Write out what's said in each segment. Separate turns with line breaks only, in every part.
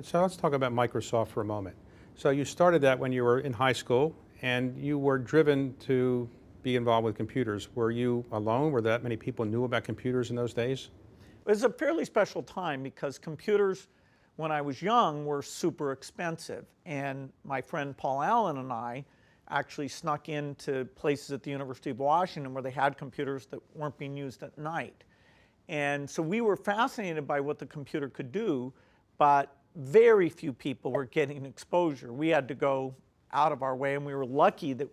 So let's talk about Microsoft for a moment. So you started that when you were in high school and you were driven to be involved with computers. Were you alone? Were that many people knew about computers in those days?
It was a fairly special time because computers, when I was young, were super expensive. And my friend Paul Allen and I actually snuck into places at the University of Washington where they had computers that weren't being used at night. And so we were fascinated by what the computer could do, but very few people were getting exposure. We had to go out of our way, and we were lucky that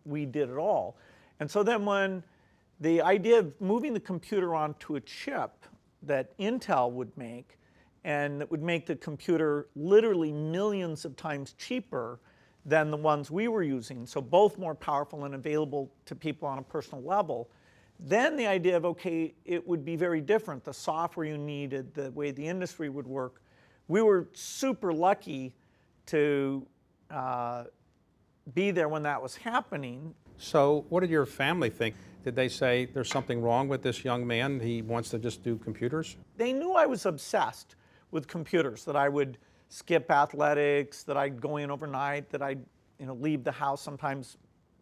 we did it all. And so then when the idea of moving the computer onto a chip that Intel would make, and that would make the computer literally millions of times cheaper than the ones we were using, so both more powerful and available to people on a personal level, then the idea of, okay, it would be very different. The software you needed, the way the industry would work. We were super lucky to be there when that was happening.
So what did your family think? Did they say there's something wrong with this young man? He wants to just do computers?
They knew I was obsessed with computers, that I would skip athletics, that I'd go in overnight, that I'd leave the house sometimes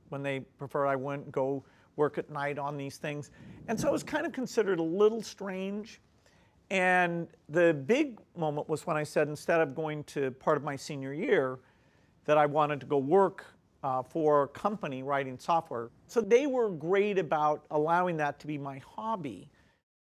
when they prefer I wouldn't go work at night on these things. And so it was kind of considered a little strange. And the big moment was when I said, instead of going to part of my senior year, that I wanted to go work for a company writing software. So they were great about allowing that to be my hobby.